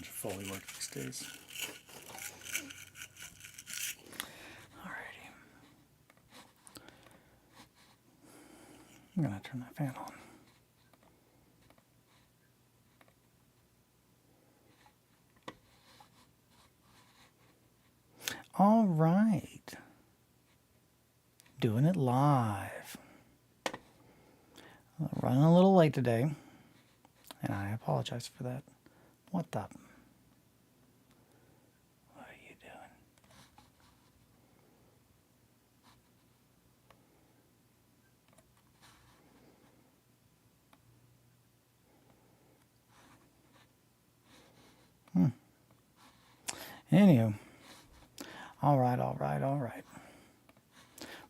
bunch of Foley work these days. Alrighty. I'm going to turn that fan on. All right. Doing it live. Running a little late today, and I apologize for that. What the? What are you doing? Anywho. All right.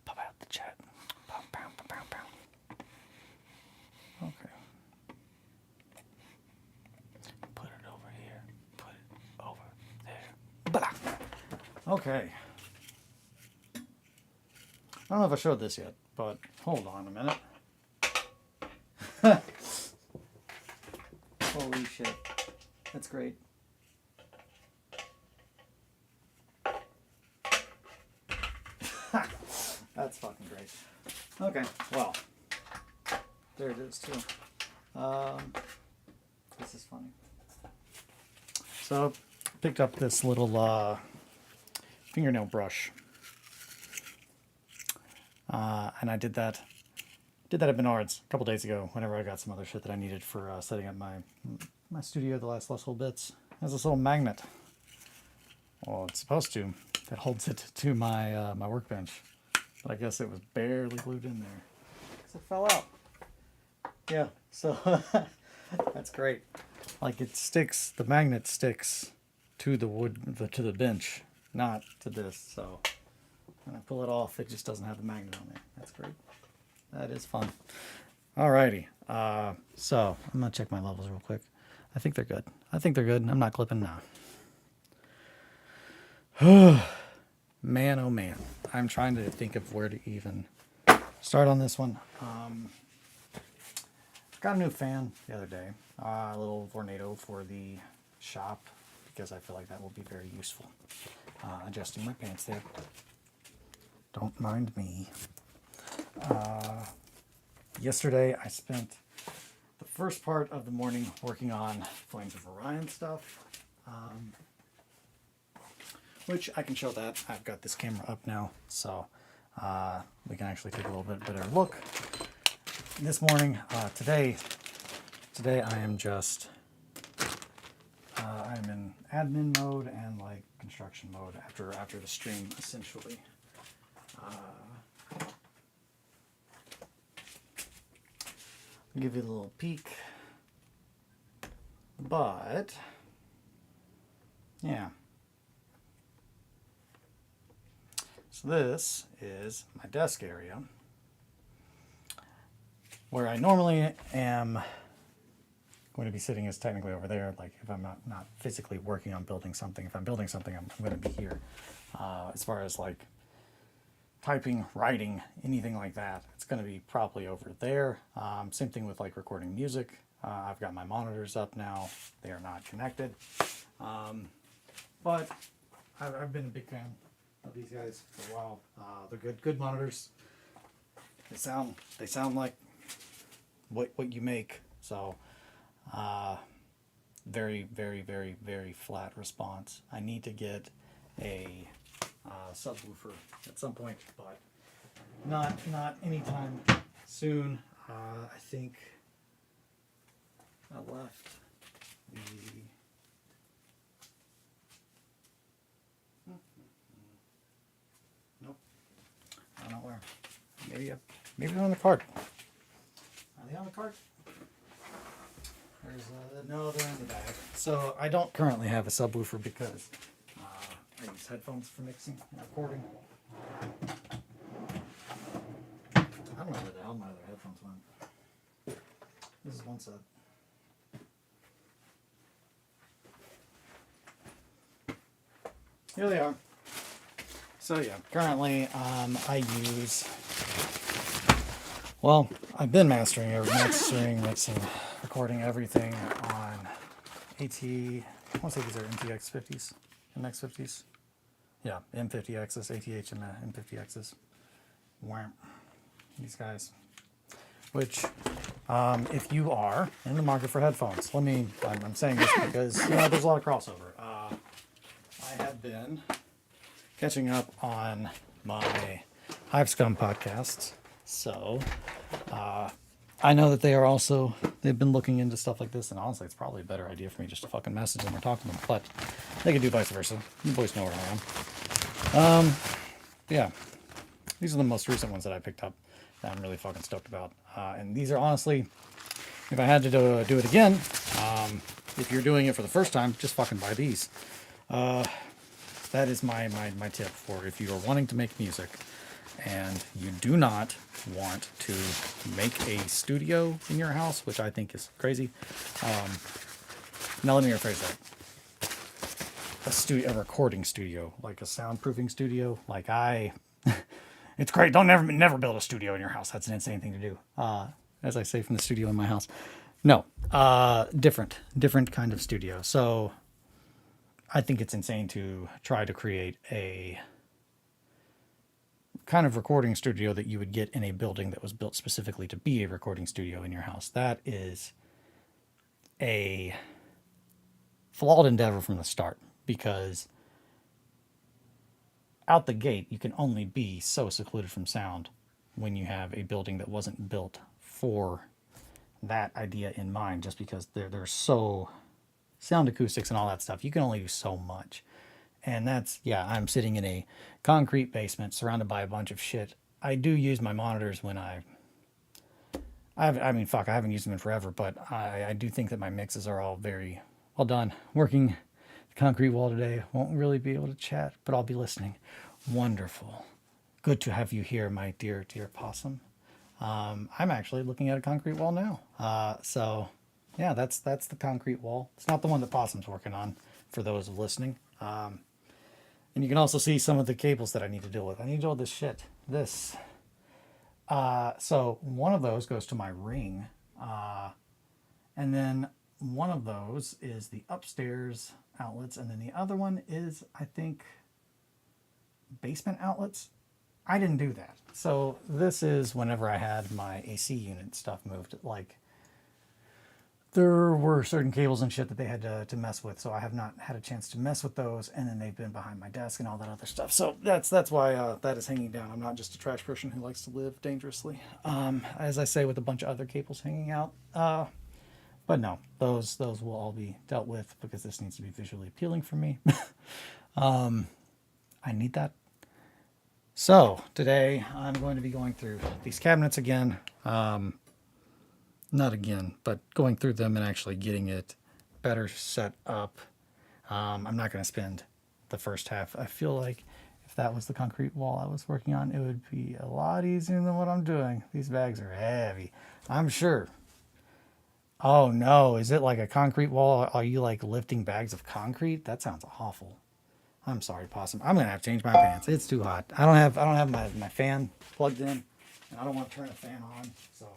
Pop out the chat. Pow. Okay. Put it over here. Put it over there. Blah. Okay. I don't know if I showed this yet, but hold on a minute. Holy shit. That's great. That's fucking great. Okay, well, there it is too. This is funny. So, picked up this little fingernail brush, and I did that at Menards a couple days ago. Whenever I got some other shit that I needed for setting up my studio, the last little bits. It has this little magnet. Well, it's supposed to. That holds it to my my workbench. But I guess it was barely glued in there because it fell out. Yeah, so that's great. Like it sticks, the magnet sticks to the wood, to the bench, not to this. So when I pull it off, it just doesn't have the magnet on there. That's great. That is fun. Alrighty. So I'm gonna check my levels real quick. I think they're good. I'm not clipping now. Man, oh man. I'm trying to think of where to even start on this one. Got a new fan the other day. A little Vornado for the shop because I feel like that will be very useful. Adjusting my pants there. Don't mind me. Yesterday I spent the first part of the morning working on Flames of Orion stuff. Which I can show that. I've got this camera up now, so we can actually take a little bit better look. This morning, today I am just, I'm in admin mode and like construction mode after the stream, essentially. I'll give you a little peek, but yeah. So this is my desk area where I normally am going to be sitting is technically over there. Like if I'm not physically working on building something, if I'm building something, I'm going to be here. As far as like typing, writing, anything like that, it's going to be probably over there. Same thing with like recording music. I've got my monitors up now. They are not connected. But I've been a big fan of these guys for a while. They're good monitors. They sound like what you make. So very flat response. I need to get a subwoofer at some point, but not anytime soon. I think I left the nope. I don't know where. Maybe they're on the cart. Are they on the cart? There's no, they're in the bag. So I don't currently have a subwoofer because I use headphones for mixing and recording. I don't know where the hell my other headphones went. This is one set. Here they are. So yeah, currently I use, well, I've been mixing, recording everything on AT I want to say these are MTX 50s, MX 50s. Yeah, M50Xs, ATH and M50Xs. Wow. These guys. Which, if you are in the market for headphones, I'm saying this because, there's a lot of crossover. I have been catching up on my Hive Scum podcasts. So, I know that they've been looking into stuff like this, and honestly, it's probably a better idea for me just to fucking message them or talk to them, but they can do vice versa. You boys know where I am. Yeah, these are the most recent ones that I picked up that I'm really fucking stoked about. And these are honestly, if I had to do it again, if you're doing it for the first time, just fucking buy these. That is my tip for if you are wanting to make music and you do not want to make a studio in your house, which I think is crazy. Now let me rephrase that. A recording studio, like a soundproofing studio. It's great. Don't never build a studio in your house. That's an insane thing to do. As I say from the studio in my house. No, different kind of studio. So I think it's insane to try to create a kind of recording studio that you would get in a building that was built specifically to be a recording studio in your house. That is a flawed endeavor from the start, because out the gate, you can only be so secluded from sound when you have a building that wasn't built for that idea in mind, just because they're so sound acoustics and all that stuff. You can only do so much. And I'm sitting in a concrete basement surrounded by a bunch of shit. I do use my monitors when I haven't used them in forever, but I do think that my mixes are all very well done. Working the concrete wall today, won't really be able to chat, but I'll be listening. Wonderful. Good to have you here, my dear possum. I'm actually looking at a concrete wall now. So yeah, that's the concrete wall. It's not the one that Possum's working on, for those listening. And you can also see some of the cables that I need to deal with. I need to deal with this shit. So one of those goes to my ring. And then one of those is the upstairs outlets. And then the other one is, I think, basement outlets. I didn't do that. So this is whenever I had my AC unit stuff moved. There were certain cables and shit that they had to mess with, so I have not had a chance to mess with those, and then they've been behind my desk and all that other stuff. So that's why that is hanging down. I'm not just a trash person who likes to live dangerously, as I say, with a bunch of other cables hanging out. But no, those will all be dealt with, because this needs to be visually appealing for me. I need that. So today I'm going to be going through these cabinets again. Not again, but going through them and actually getting it better set up. I'm not going to spend the first half. I feel like if that was the concrete wall I was working on, it would be a lot easier than what I'm doing. These bags are heavy, I'm sure. Oh no, is it like a concrete wall? Are you like lifting bags of concrete? That sounds awful. I'm sorry, Possum. I'm going to have to change my pants. It's too hot. I don't have my fan plugged in, and I don't want to turn the fan on, so...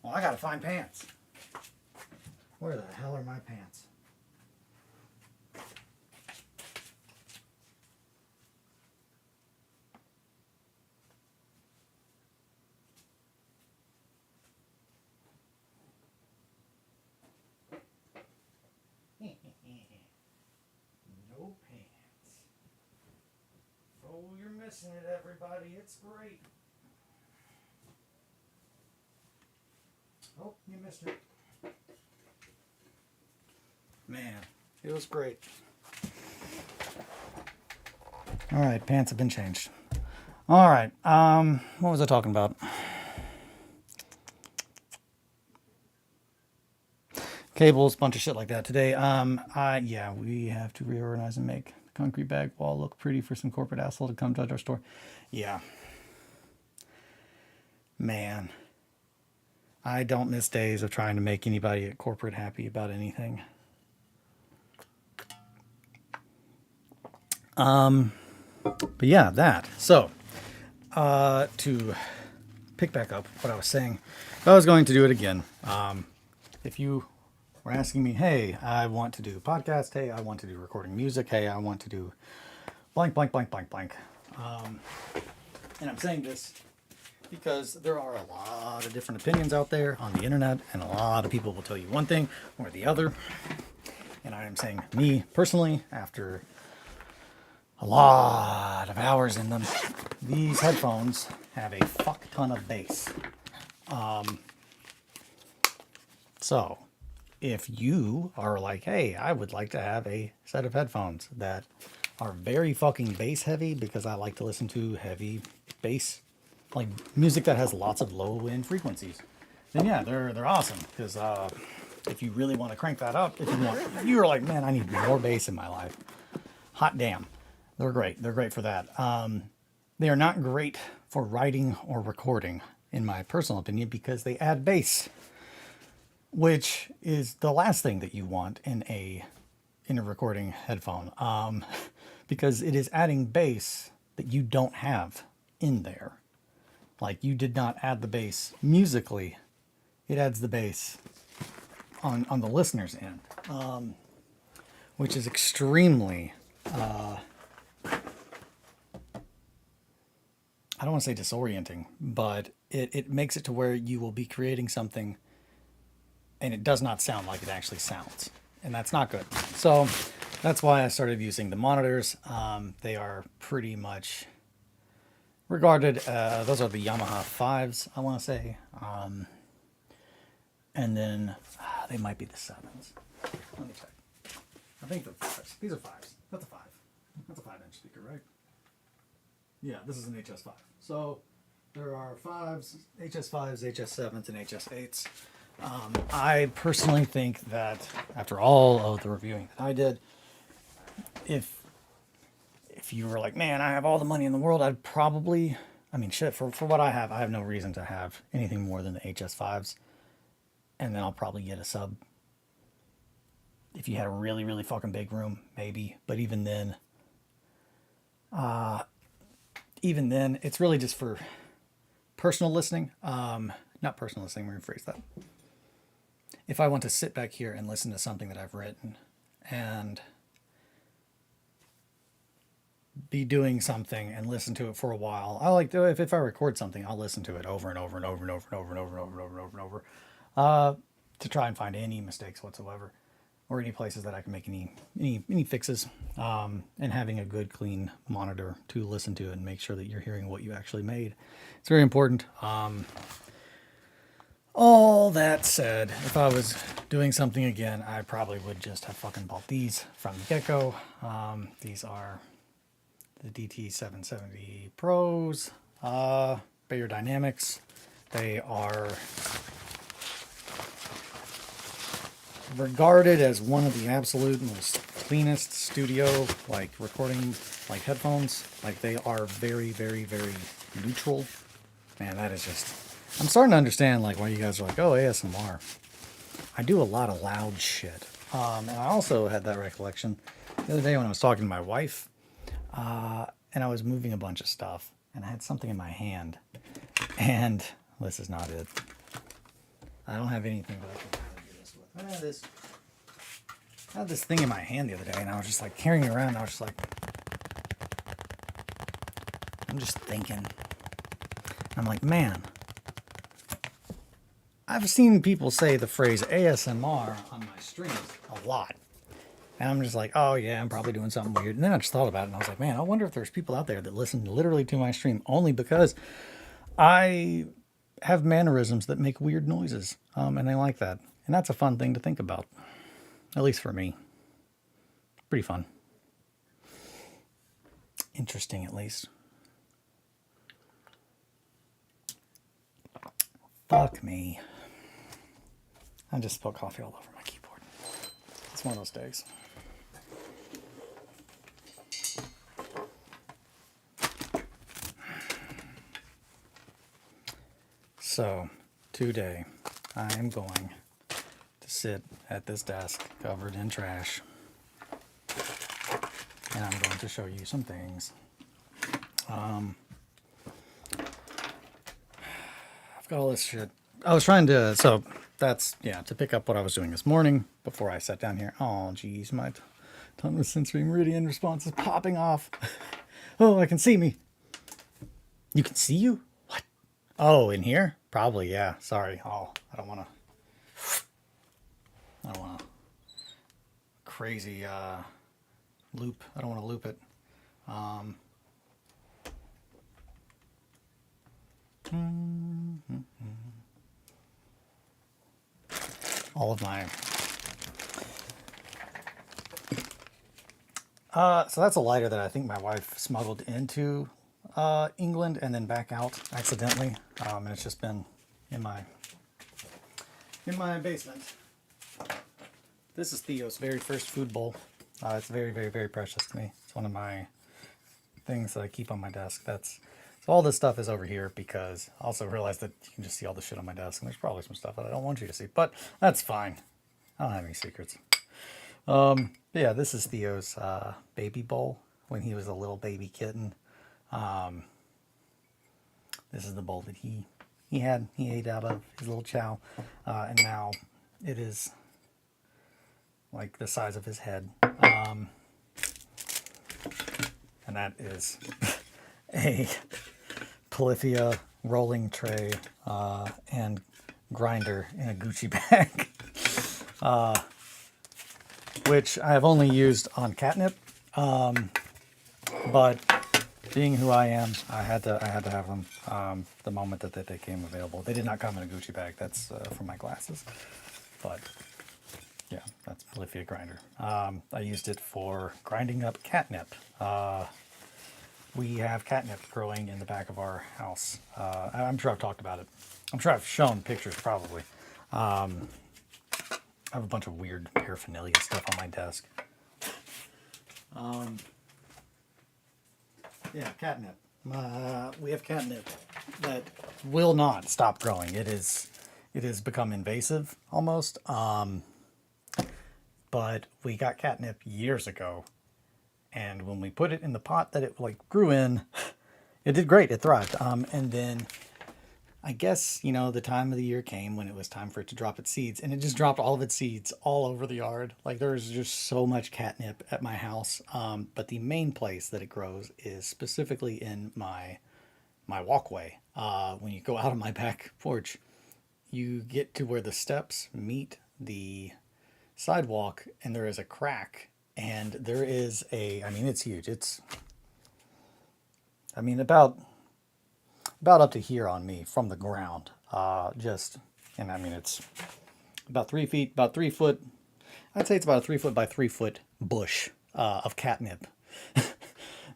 Well, I gotta find pants. Where the hell are my pants? No pants. Oh, you're missing it, everybody. It's great. Oh, you missed it. Man, it was great. All right, pants have been changed. All right, what was I talking about? Cables, bunch of shit like that. Today, we have to reorganize and make the concrete bag wall look pretty for some corporate asshole to come judge our store. Yeah. Man. I don't miss days of trying to make anybody at corporate happy about anything. But yeah, that. So, to pick back up what I was saying, if I was going to do it again, if you were asking me, hey, I want to do a podcast. Hey, I want to do recording music. Hey, I want to do blank, blank, blank, blank, blank. And I'm saying this because there are a lot of different opinions out there on the internet, and a lot of people will tell you one thing or the other. And I am saying, me personally, after a lot of hours in them, these headphones have a fuck ton of bass. So if you are like, hey, I would like to have a set of headphones that are very fucking bass heavy, because I like to listen to heavy bass, like music that has lots of low end frequencies, then yeah, they're awesome. Because if you really want to crank that up, if you're like, man, I need more bass in my life, hot damn, they're great. They're great for that. They are not great for writing or recording, in my personal opinion, because they add bass, which is the last thing that you want in a recording headphone, because it is adding bass that you don't have in there. Like, you did not add the bass musically, it adds the bass on the listener's end, which is extremely, I don't want to say disorienting, but it makes it to where you will be creating something and it does not sound like it actually sounds. And that's not good. So that's why I started using the monitors. They are pretty much regarded, those are the Yamaha 5s, I want to say. And then they might be the 7s. Let me check. I think the 5s. These are 5s. That's a 5. That's a 5-inch speaker, right? Yeah, this is an HS5. So there are 5s, HS5s, HS7s, and HS8s. I personally think that after all of the reviewing that I did, if you were like, man, I have all the money in the world, I'd probably, I mean, shit, for what I have no reason to have anything more than the HS5s. And then I'll probably get a sub. If you had a really, really fucking big room, maybe. But even then, it's really just for personal listening. Not personal listening, let me rephrase that. If I want to sit back here and listen to something that I've written and be doing something and listen to it for a while, I like to, if I record something, I'll listen to it over and over and over and over and over and over and over and over and over and over, to try and find any mistakes whatsoever, or any places that I can make any fixes, and having a good clean monitor to listen to and make sure that you're hearing what you actually made. It's very important. All that said, if I was doing something again, I probably would just have fucking bought these from the get-go. These are the DT770 Pros, Bayer Dynamics. They are regarded as one of the absolute most cleanest studio, like, recording, like, headphones. Like, they are very, very, very neutral. Man, that is just, I'm starting to understand, like, why you guys are like, oh, ASMR. I do a lot of loud shit. And I also had that recollection the other day when I was talking to my wife, and I was moving a bunch of stuff, and I had something in my hand, and this is not it. I don't have anything that I can do this with. I had this thing in my hand the other day, and I was just like carrying it around, and I was just like, I'm just thinking. I'm like, man, I've seen people say the phrase ASMR on my streams a lot. And I'm just like, oh yeah, I'm probably doing something weird. And then I just thought about it, and I was like, man, I wonder if there's people out there that listen literally to my stream only because I have mannerisms that make weird noises. And they like that. And that's a fun thing to think about. At least for me. Pretty fun. Interesting, at least. Fuck me. I just spilled coffee all over my keyboard. It's one of those days. So, today, I am going to sit at this desk covered in trash. And I'm going to show you some things. I've got all this shit I was trying to, so that's, yeah, to pick up what I was doing this morning before I sat down here. Oh, geez, my tunnel sensory meridian response is popping off. Oh, I can see me. You can see you? What? Oh, in here? Probably, yeah. Sorry. Oh, I don't want to crazy loop. I don't want to loop it. Um, all of my so that's a lighter that I think my wife smuggled into England and then back out accidentally, and it's just been in my basement. This is Theo's very first food bowl. It's very, very, very precious to me. It's one of my things that I keep on my desk. So all this stuff is over here because I also realized that you can just see all the shit on my desk, and there's probably some stuff that I don't want you to see, but that's fine. I don't have any secrets. Yeah, this is Theo's baby bowl when he was a little baby kitten. This is the bowl that he ate out of his little chow, and now it is like the size of his head. And that is a Polyphia rolling tray and grinder in a Gucci bag, which I have only used on catnip. But being who I am, I had to have them the moment that they came available. They did not come in a Gucci bag. That's for my glasses, but yeah, that's Polyphia grinder. I used it for grinding up catnip. We have catnip growing in the back of our house. I'm sure I've talked about it. I'm sure I've shown pictures probably. I have a bunch of weird paraphernalia stuff on my desk. Yeah, catnip. We have catnip that will not stop growing. It has become invasive almost. But we got catnip years ago, and when we put it in the pot that it like grew in, it did great. It thrived. And then I guess, the time of the year came when it was time for it to drop its seeds, and it just dropped all of its seeds all over the yard. Like there was just so much catnip at my house. But the main place that it grows is specifically in my walkway. When you go out on my back porch, you get to where the steps meet the sidewalk, and there is a crack, and there is it's huge. It's about up to here on me from the ground. It's about 3 feet, about 3 foot. I'd say it's about a 3 foot by 3 foot bush of catnip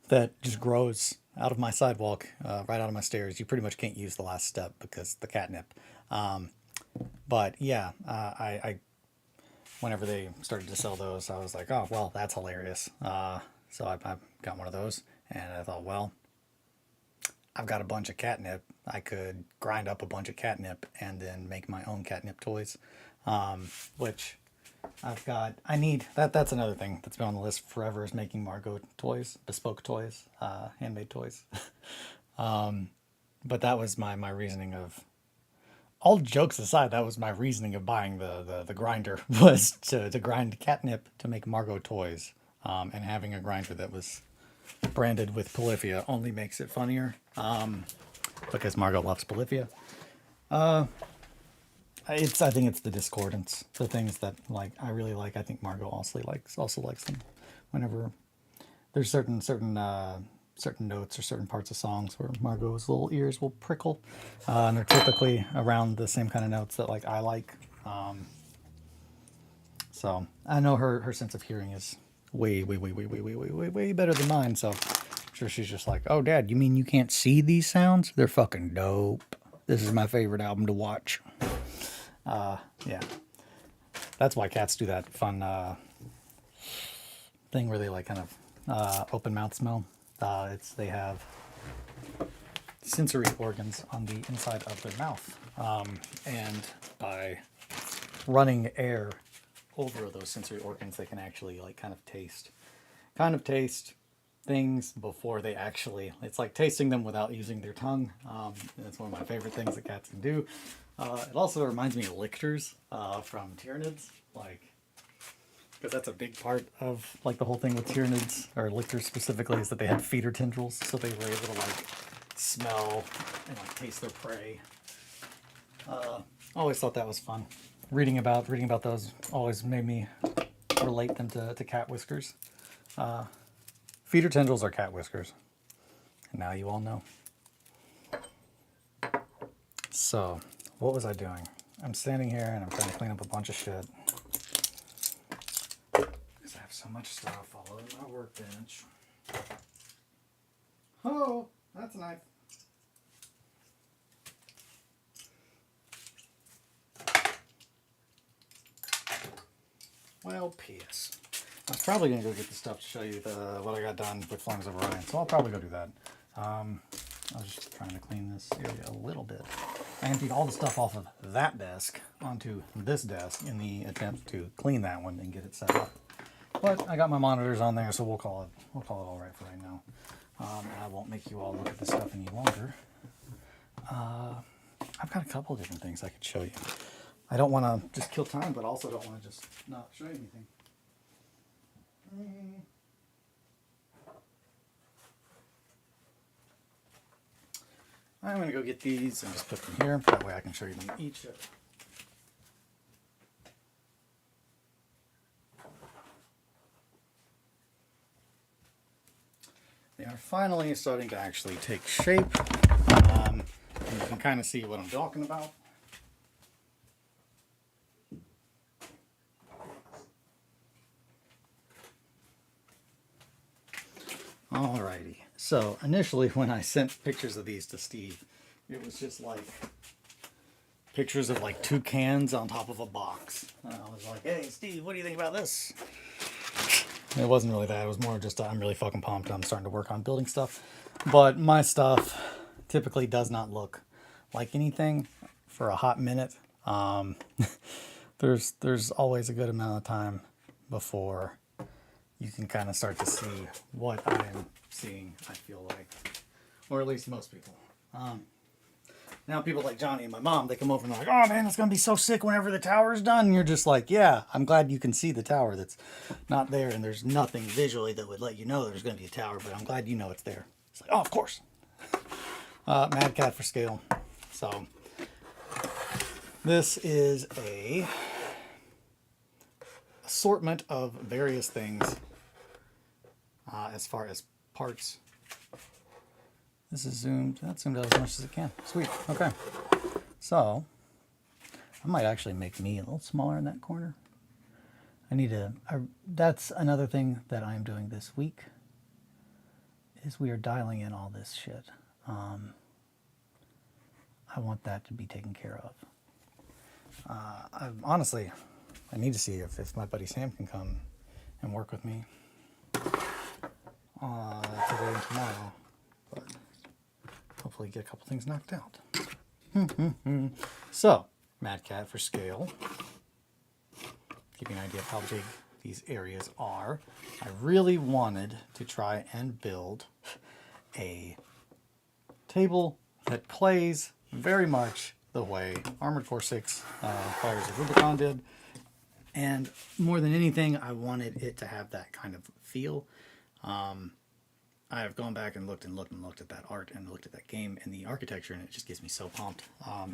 that just grows out of my sidewalk, right out of my stairs. You pretty much can't use the last step because the catnip. But yeah, I whenever they started to sell those, I was like, oh, well, that's hilarious. So I got one of those, and I thought, well, I've got a bunch of catnip. I could grind up a bunch of catnip and then make my own catnip toys, which I need. That's another thing that's been on the list forever is making Margot toys, bespoke toys, handmade toys. But that was my reasoning of, all jokes aside, that was my reasoning of buying the grinder was to grind catnip to make Margot toys. And having a grinder that was branded with Polyphia only makes it funnier, because Margot loves Polyphia. I think it's the discordance, the things that like I really like. I think Margot also likes them. Whenever there's certain notes or certain parts of songs where Margot's little ears will prickle, and they're typically around the same kind of notes that like I like. So I know her sense of hearing is way better than mine. So I'm sure she's just like, oh, Dad, you mean you can't see these sounds? They're fucking dope. This is my favorite album to watch. Yeah, that's why cats do that fun thing where they like kind of open mouth smell. They have sensory organs on the inside of their mouth, and by running air over those sensory organs, they can actually like kind of taste things before they actually. It's like tasting them without using their tongue. That's one of my favorite things that cats can do. It also reminds me of lictors from Tyranids, like, because that's a big part of like the whole thing with Tyranids, or lictors specifically, is that they had feeder tendrils, so they were able to like smell and like taste their prey. Always thought that was fun. Reading about those always made me relate them to cat whiskers. Feeder tendrils are cat whiskers, and now you all know. So, what was I doing? I'm standing here and I'm trying to clean up a bunch of shit because I have so much stuff all over my workbench. Oh, that's a knife. Well, P.S. I was probably going to go get the stuff to show you what I got done with Flames of Orion, so I'll probably go do that. I was just trying to clean this area a little bit. I emptied all the stuff off of that desk onto this desk in the attempt to clean that one and get it set up. But I got my monitors on there, so we'll call it all right for right now. And I won't make you all look at this stuff any longer. I've got a couple of different things I could show you. I don't want to just kill time, but also don't want to just not show you anything. I'm going to go get these and just put them here. That way I can show you them each. They are finally starting to actually take shape. And you can kind of see what I'm talking about. Alrighty, so initially when I sent pictures of these to Steve, it was just like pictures of like 2 cans on top of a box. And I was like, hey Steve, what do you think about this? It wasn't really that, it was more just I'm really fucking pumped. I'm starting to work on building stuff. But my stuff typically does not look like anything for a hot minute. There's always a good amount of time before you can kind of start to see what I am seeing, I feel like. Or at least most people. Now people like Johnny and my mom, they come over and they're like, oh man, it's going to be so sick whenever the tower's done. And you're just like, yeah, I'm glad you can see the tower that's not there. And there's nothing visually that would let you know there's going to be a tower, but I'm glad you know it's there. It's like, oh, of course. Mad Cat for scale. So this is a assortment of various things. As far as parts, this is zoomed. That's zoomed out as much as it can. Sweet. Okay. So I might actually make me a little smaller in that corner. I need to. That's another thing that I'm doing this week. Is we are dialing in all this shit. I want that to be taken care of. Honestly, I need to see if my buddy Sam can come and work with me. Today and tomorrow, but hopefully get a couple things knocked out. So, Mad Cat for scale. Give you an idea of how big these areas are. I really wanted to try and build a table that plays very much the way Armored Core 6 Fires of Rubicon did. And more than anything, I wanted it to have that kind of feel. I have gone back and looked at that art and looked at that game and the architecture, and it just gets me so pumped.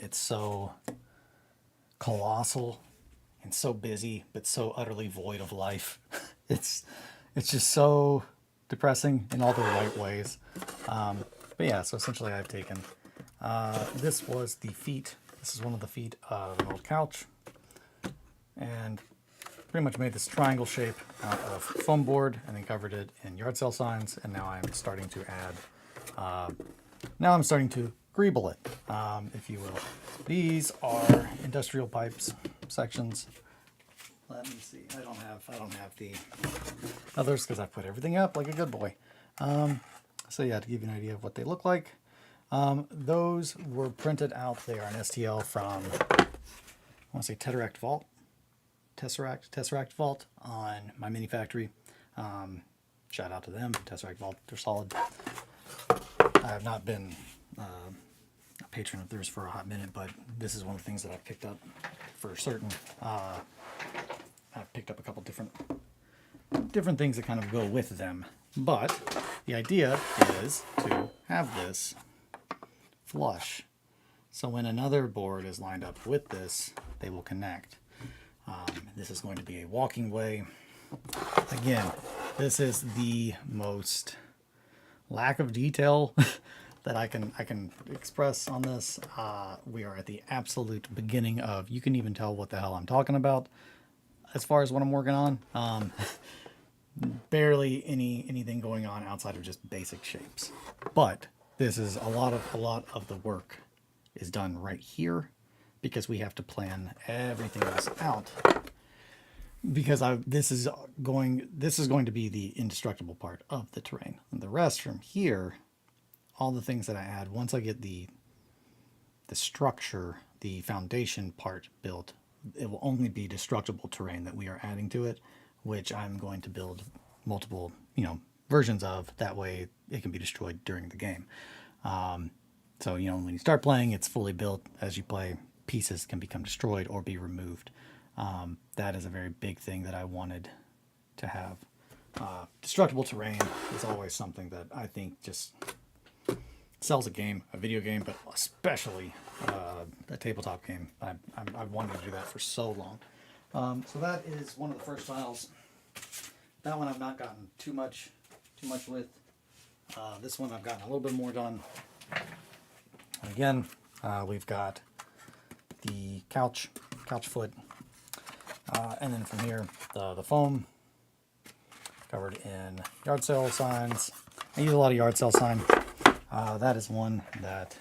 It's so colossal and so busy, but so utterly void of life. It's just so depressing in all the right ways. But yeah, so essentially I've taken, this was the feet. This is one of the feet of an old couch, and pretty much made this triangle shape out of foam board and then covered it in yard sale signs. And now I'm starting to add, greeble it, if you will. These are industrial pipes sections. Let me see. I don't have the others because I put everything up like a good boy. So yeah, to give you an idea of what they look like, those were printed out. They are an STL from, I want to say Tesseract Vault on my mini factory. Shout out to them. Tesseract Vault, they're solid. I have not been a patron of theirs for a hot minute, but this is one of the things that I picked up for certain. I've picked up a couple different things that kind of go with them. But the idea is to have this flush. So when another board is lined up with this, they will connect. This is going to be a walking way. Again, this is the most lack of detail that I can express on this. We are at the absolute beginning of, you can even tell what the hell I'm talking about as far as what I'm working on. Barely anything going on outside of just basic shapes. But this is a lot of the work is done right here, because we have to plan everything else out. Because this is going to be the indestructible part of the terrain. And the rest from here, all the things that I add, once I get the structure, the foundation part built, it will only be destructible terrain that we are adding to it, which I'm going to build multiple, versions of. That way it can be destroyed during the game. So, when you start playing, it's fully built. As you play, pieces can become destroyed or be removed. That is a very big thing that I wanted to have. Destructible terrain is always something that I think just sells a video game, but especially a tabletop game. I've wanted to do that for so long. So that is one of the first tiles. That one I've not gotten too much with. This one I've gotten a little bit more done. And again, we've got the couch foot, and then from here the foam covered in yard sale signs. I use a lot of yard sale sign. That is one that's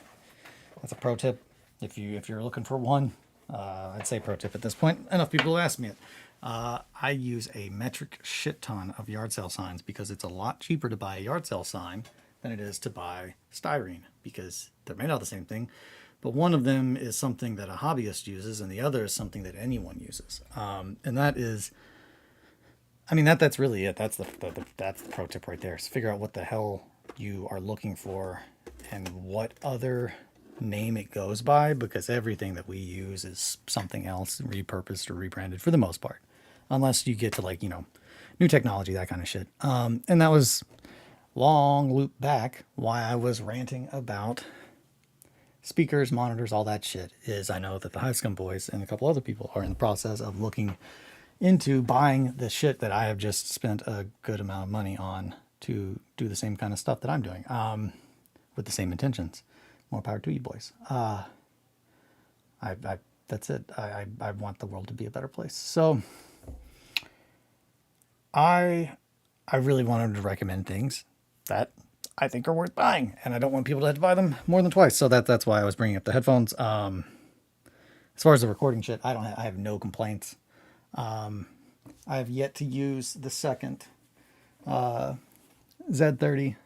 a pro tip. If you're looking for one, I'd say pro tip at this point. Enough people ask me it. I use a metric shit ton of yard sale signs because it's a lot cheaper to buy a yard sale sign than it is to buy styrene, because they're made out of the same thing, but one of them is something that a hobbyist uses and the other is something that anyone uses. And that is, that's really it. That's the pro tip right there. Is figure out what the hell you are looking for and what other name it goes by, because everything that we use is something else, repurposed or rebranded for the most part, unless you get to new technology, that kind of shit. And that was long loop back why I was ranting about speakers, monitors, all that shit. Is I know that the High Scum boys and a couple other people are in the process of looking into buying the shit that I have just spent a good amount of money on to do the same kind of stuff that I'm doing, with the same intentions. More power to you boys. That's it. I want the world to be a better place. So I really wanted to recommend things that I think are worth buying, and I don't want people to have to buy them more than twice. So that's why I was bringing up the headphones. As far as the recording shit, I have no complaints. I have yet to use the second Z30,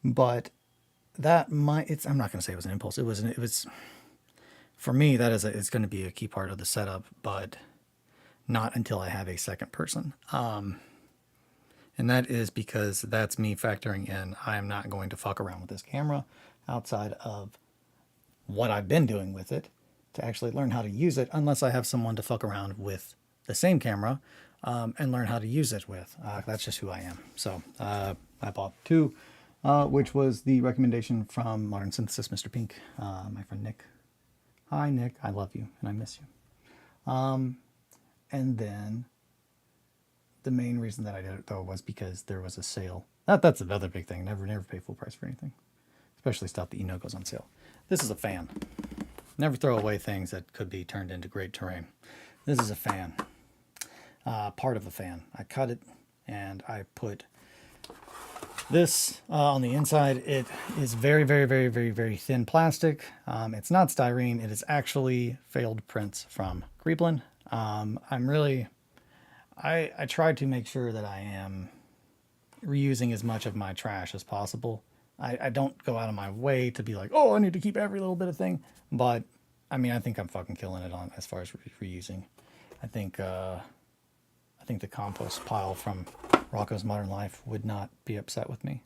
but that I'm not going to say it was an impulse. It was for me, it's going to be a key part of the setup, but not until I have a second person. And that is because that's me factoring in, I am not going to fuck around with this camera outside of what I've been doing with it to actually learn how to use it, unless I have someone to fuck around with the same camera and learn how to use it with. That's just who I am. So I bought two, which was the recommendation from Modern Synthesis, Mr. Pink, my friend Nick. Hi, Nick. I love you, and I miss you. And then the main reason that I did it, though, was because there was a sale. That's another big thing. Never pay full price for anything, especially stuff that goes on sale. This is a fan. Never throw away things that could be turned into great terrain. This is a fan. Part of a fan. I cut it, and I put this on the inside. It is very, very, very, very, very thin plastic. It's not styrene. It is actually failed prints from Creeplin. I tried to make sure that I am reusing as much of my trash as possible. I don't go out of my way to be like, oh, I need to keep every little bit of thing. But I think I'm fucking killing it on as far as reusing. I think the compost pile from Rocco's Modern Life would not be upset with me.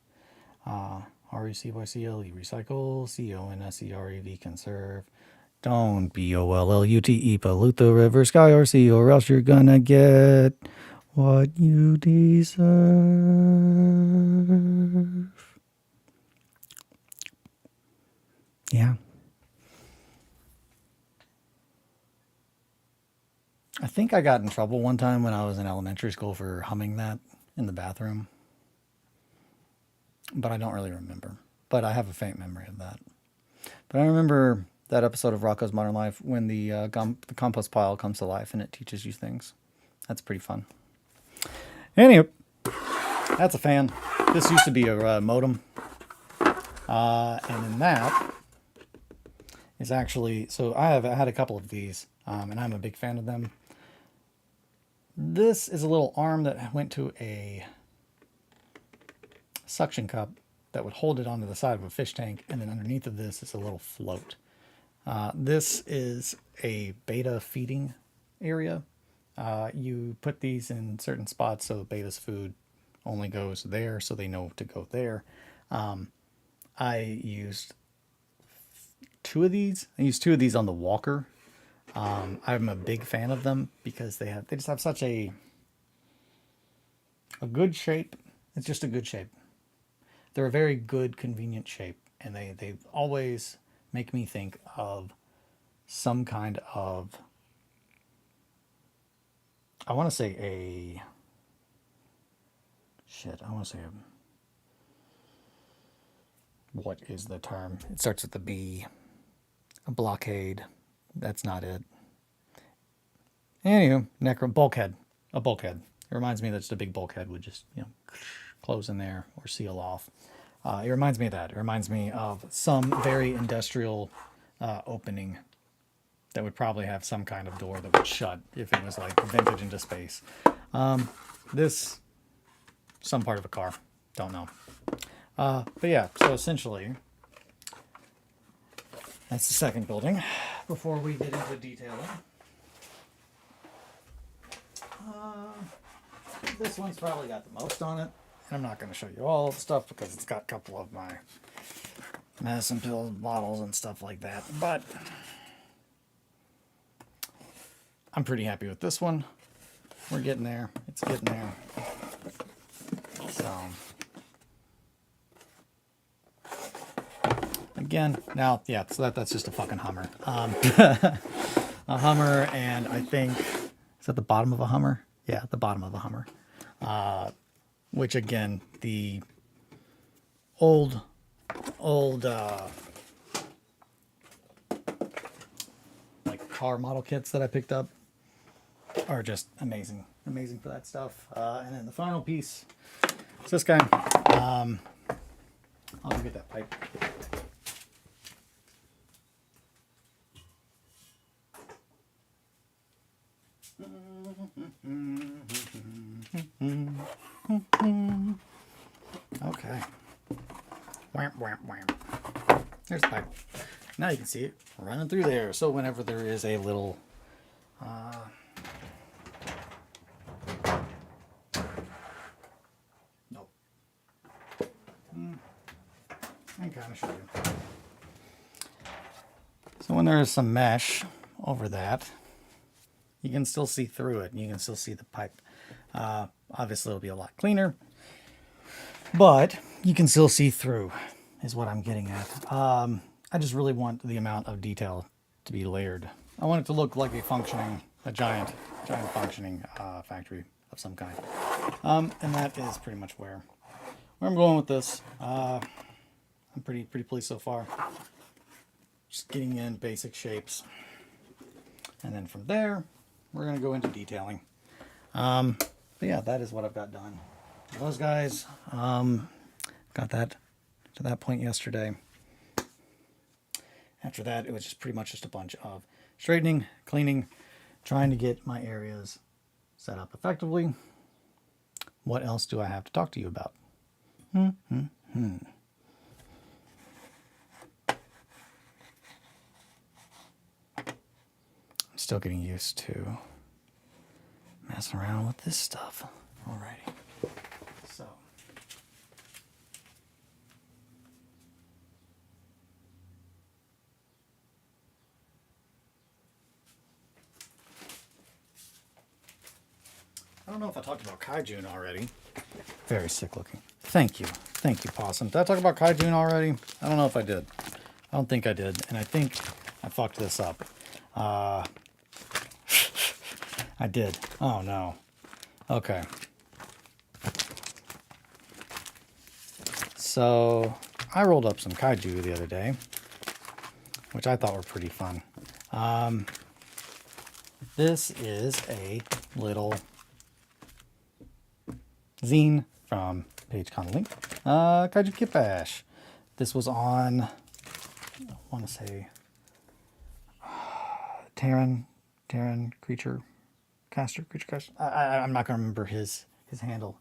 RECYCLE, recycle, CONSEREV, conserve. Don't BOLLUTE, pollute the river, sky, or sea, or else you're gonna get what you deserve. Yeah. I think I got in trouble one time when I was in elementary school for humming that in the bathroom. But I don't really remember. But I have a faint memory of that. But I remember that episode of Rocko's Modern Life when the compost pile comes to life and it teaches you things. That's pretty fun. Anyway, that's a fan. This used to be a modem. And then that is actually... So I had a couple of these, and I'm a big fan of them. This is a little arm that went to a suction cup that would hold it onto the side of a fish tank, and then underneath of this is a little float. This is a beta feeding area. You put these in certain spots so beta's food only goes there, so they know to go there. I used two of these. I used two of these on the walker. I'm a big fan of them because they just have such a good shape. It's just a good shape. They're a very good, convenient shape, and they always make me think of some kind of, I want to say what is the term? It starts with the B. A blockade. That's not it. Anywho, bulkhead. A bulkhead. It reminds me that just a big bulkhead would just, close in there or seal off. It reminds me of that. It reminds me of some very industrial opening that would probably have some kind of door that would shut if it was like vintage into space. This, some part of a car. Don't know. But yeah, so essentially, that's the second building. Before we get into detailing, this one's probably got the most on it. And I'm not going to show you all the stuff because it's got a couple of my medicine pills, bottles, and stuff like that. But I'm pretty happy with this one. We're getting there. It's getting there. So again, now, yeah, so that's just a fucking Hummer. A Hummer, and I think, is that the bottom of a Hummer? Yeah, the bottom of a Hummer. Which again, the old like car model kits that I picked up are just amazing for that stuff. And then the final piece is this guy. I'll go get that pipe. Okay. Wham, wham, wham. There's the pipe. Now you can see it running through there. So whenever there is a little nope. I can kind of show you. So when there is some mesh over that, you can still see through it, and you can still see the pipe. Obviously, it'll be a lot cleaner, but you can still see through, is what I'm getting at. I just really want the amount of detail to be layered. I want it to look like a giant functioning factory of some kind. And that is pretty much where I'm going with this. I'm pretty pleased so far. Just getting in basic shapes, and then from there, we're going to go into detailing. But yeah, that is what I've got done. Those guys, got that to that point yesterday. After that, it was just pretty much just a bunch of straightening, cleaning, trying to get my areas set up effectively. What else do I have to talk to you about? I'm still getting used to messing around with this stuff. Alrighty. So don't know if I talked about Kaijun already. Very sick looking. Thank you. Thank you, Possum. Did I talk about Kaijun already? I don't know if I did. I don't think I did. And I think I fucked this up. I did. Oh, no. Okay. So, I rolled up some kaiju the other day, which I thought were pretty fun. This is a little zine from Page Connolly. Kaiju Kit Bash. This was on, I want to say, Terran Creature Caster. I'm not going to remember his handle.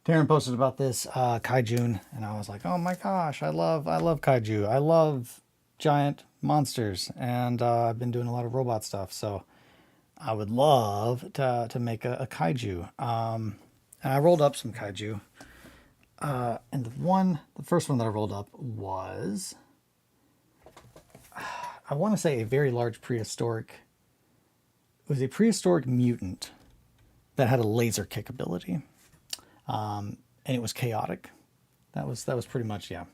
Terran posted about this Kaijun, and I was like, oh my gosh, I love Kaiju. I love giant monsters, and I've been doing a lot of robot stuff, so I would love to make a Kaiju. And I rolled up some Kaiju. And the first one that I rolled up was, I want to say a very large prehistoric. It was a prehistoric mutant that had a laser kick ability. And it was chaotic. That was pretty much, yeah.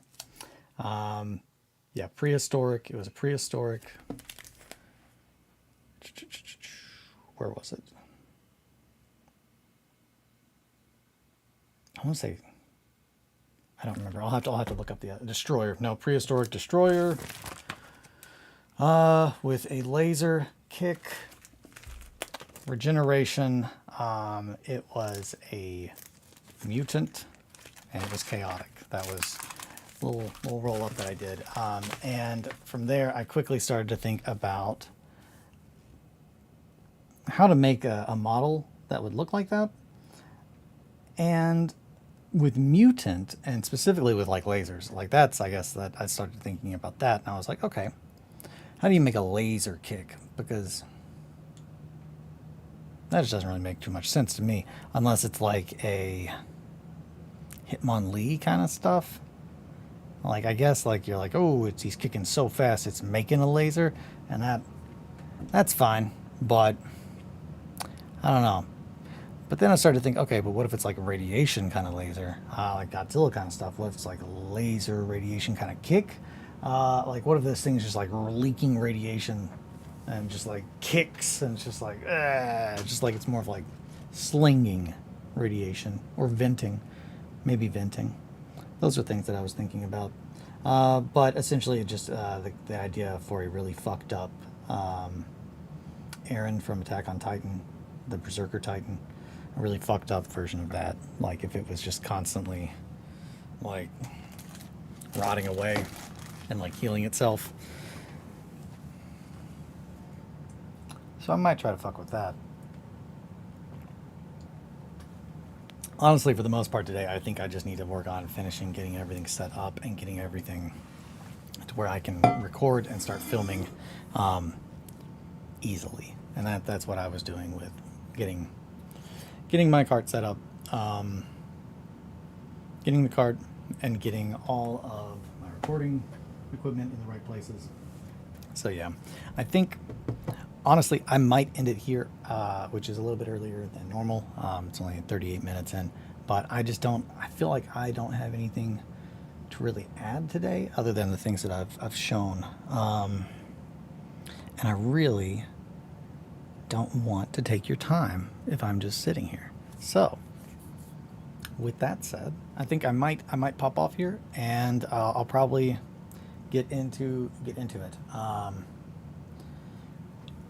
Yeah, prehistoric. It was a prehistoric. Where was it? I want to say, I don't remember. I'll have to look up the destroyer. No, prehistoric destroyer. With a laser kick, regeneration. It was a mutant, and it was chaotic. That was a little roll up that I did. And from there, I quickly started to think about how to make a model that would look like that. And with mutant, and specifically with like lasers, like that's, I guess that I started thinking about that, and I was like, okay, how do you make a laser kick? Because that just doesn't really make too much sense to me, unless it's like a Hitmonlee kind of stuff. Like, I guess like you're like, oh, he's kicking so fast, it's making a laser, and that's fine, but I don't know. But then I started to think, okay, but what if it's like a radiation kind of laser, like Godzilla kind of stuff? What if it's like a laser radiation kind of kick? Like, what if this thing's just like leaking radiation and just like kicks, and it's just like, just like it's more of like slinging radiation or venting, maybe venting. Those are things that I was thinking about. But essentially, just the idea for a really fucked up Eren from Attack on Titan, the Berserker Titan. A really fucked up version of that. Like if it was just constantly like rotting away and like healing itself. So I might try to fuck with that. Honestly, for the most part today, I think I just need to work on finishing getting everything set up and getting everything to where I can record and start filming easily. And that's what I was doing with getting my cart set up, getting the cart, and getting all of my recording equipment in the right places. So yeah, I think, honestly, I might end it here, which is a little bit earlier than normal. It's only 38 minutes in, but I feel like I don't have anything to really add today other than the things that I've shown. And I really don't want to take your time if I'm just sitting here. So with that said, I think I might pop off here, and I'll probably get into it.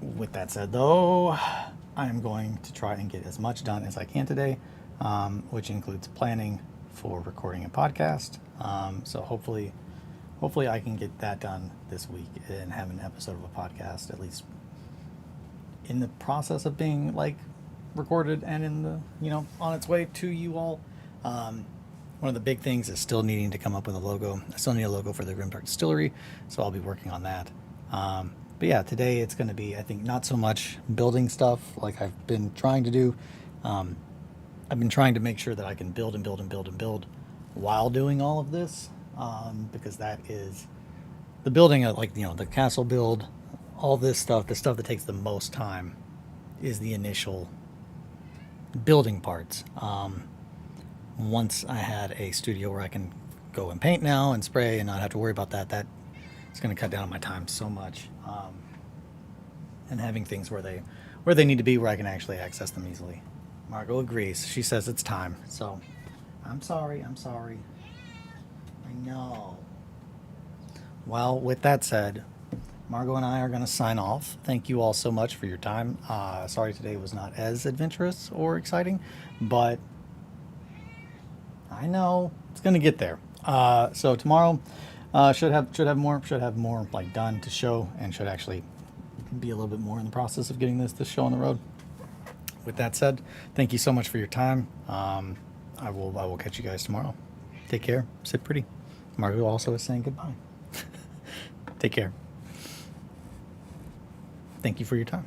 With that said, though, I am going to try and get as much done as I can today, which includes planning for recording a podcast. So hopefully I can get that done this week and have an episode of a podcast at least in the process of being like recorded and in the, on its way to you all. One of the big things is still needing to come up with a logo. I still need a logo for the Grimdark Distillery, so I'll be working on that. But yeah, today it's going to be, I think, not so much building stuff like I've been trying to do. I've been trying to make sure that I can build and build and build and build while doing all of this, because that is the building, like, the castle build, all this stuff, the stuff that takes the most time is the initial building parts. Once I had a studio where I can go and paint now and spray and not have to worry about that, it's going to cut down on my time so much. And having things where they need to be, where I can actually access them easily. Margot agrees. She says it's time. So I'm sorry. I know. Well, with that said, Margot and I are going to sign off. Thank you all so much for your time. Sorry today was not as adventurous or exciting, but I know it's going to get there. So tomorrow should have more like done to show, and should actually be a little bit more in the process of getting this show on the road. With that said, thank you so much for your time. I will catch you guys tomorrow. Take care. Sit pretty. Margot also is saying goodbye. Take care. Thank you for your time.